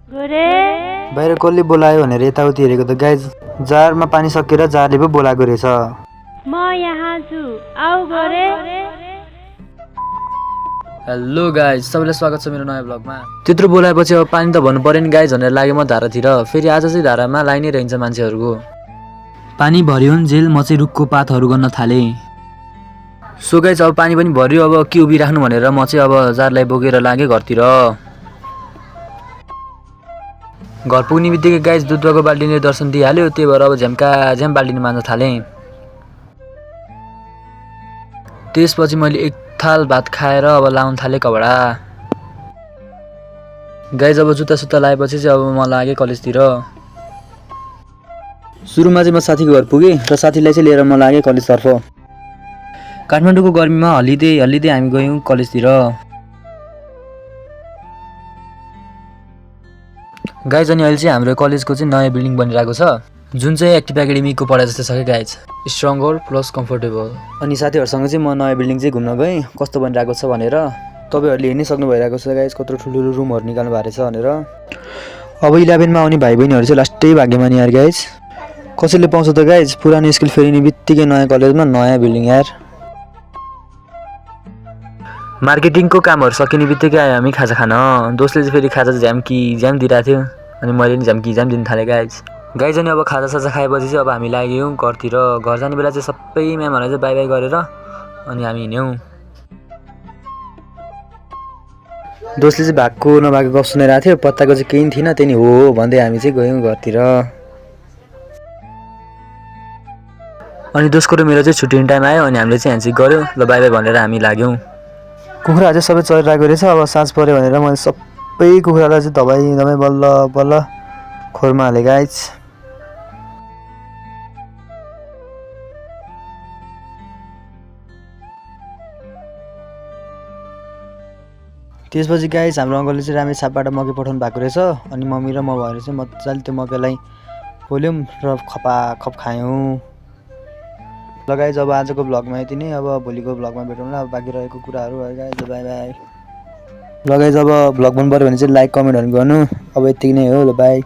बाहिर कसले बोलायो भनेर यताउति हेरेको त गाइज जारमा पानी सकेर जारले पो बोलाएको रहेछ। म यहाँ छु, आऊ गोरे। हेलो गाइज, सबैलाई स्वागत छ मेरो नयाँ ब्लगमा। त्यत्रो बोलाएपछि अब पानी त भन्नु पर्यो नि गाइज भनेर लाग्यो म धारातिर। फेरि आज चाहिँ धारामा लाइन नै रहन्छ मान्छेहरूको। पानी भर्यो जेल म चाहिँ रुखको पातहरू गर्न थालेँ। सो गाइज अब पानी पनि भर्यो, अब के उभिराख्नु भनेर म चाहिँ अब जारलाई बोकेर लागेँ घरतिर। घर पुग्ने बित्तिकै गाइज दुधको बाल्टिने दर्शन दिइहाल्यो, त्यही भएर अब झ्याम बाल्टिने मान्न थालेँ। त्यसपछि मैले एक थाल भात खाएर अब लाउन थालेँ कपडा। गाइज अब जुत्ता लाएपछि चाहिँ अब म लागेँ कलेजतिर। सुरुमा चाहिँ म साथीको घर पुगेँ र साथीलाई चाहिँ लिएर म लागेँ कलेजतर्फ। काठमाडौँको गर्मीमा हल्लिँदै हामी गयौँ कलेजतिर। गाइज अनि अहिले चाहिँ हाम्रो कलेजको चाहिँ नयाँ बिल्डिङ बनिरहेको छ, जुन चाहिँ एक्टिभ एकाडेमीको पढाइ जस्तै छ क्या गाइज। Stronger plus comfortable. अनि साथीहरूसँग चाहिँ म नयाँ बिल्डिङ चाहिँ घुम्न गएँ कस्तो बनिरहेको छ भनेर। तपाईँहरूले हेर्नै सक्नु भइरहेको छ गाइज कत्रो ठुलो रुमहरू निकाल्नु भएको रहेछ भनेर। अब 11मा आउने भाइ बहिनीहरू चाहिँ लास्टै भाग्यमा नि यार गाइज। कसैले पाउँछ त गाइज, पुरानो स्कुल फेरिने बित्तिकै नयाँ कलेजमा नयाँ बिल्डिङ यार। मार्केटिङको कामहरू सकिने बित्तिकै आयो हामी खाजा खान। दोस्तले चाहिँ फेरि खाजा झ्याम दिइरहेको थियो अनि मैले पनि झ्याम दिन थालेँ गाइज अनि अब खाजासाजा खाएपछि चाहिँ अब हामी लाग्यौँ घरतिर। घर जाने बेला चाहिँ सबै म्यामहरूलाई चाहिँ बाई बाई गरेर अनि हामी हिँड्यौँ। दोस्तले चाहिँ भएको नभएको गफ सुनाइरहेको थियो, पत्ताको चाहिँ केही थिएन, त्यही हो भन्दै हामी चाहिँ गयौँ घरतिर। अनि दोस्को र मेरो चाहिँ छुट्टिने टाइम आयो अनि हामीले चाहिँ ह्यान्डसेक गऱ्यौँ ल बाई बाई भनेर हामी लाग्यौँ। कुखुराहरू चाहिँ सबै चरिरहेको रहेछ। अब साँझ पऱ्यो भनेर मैले सबै कुखुरालाई चाहिँ दबाई बल्ल खोरमा हालेँ गाइज। त्यसपछि गाइज हाम्रो अङ्कलले चाहिँ राम्रै छापबाट मकै पठाउनु भएको रहेछ। अनि मम्मी र म भएर चाहिँ मजाले त्यो मकैलाई पोल्यौँ र खपाखप खायौँ। ल गाइज अब आजको भ्लगमा यति नै, अब भोलिको भ्लगमा भेटौँला। अब बाँकी रहेको कुराहरू है गाइज, बाई बाई। ल गाइज अब भ्लग मन पऱ्यो भने चाहिँ लाइक कमेन्टहरू गर्नु। अब यतिकै नै हो, ल बाई।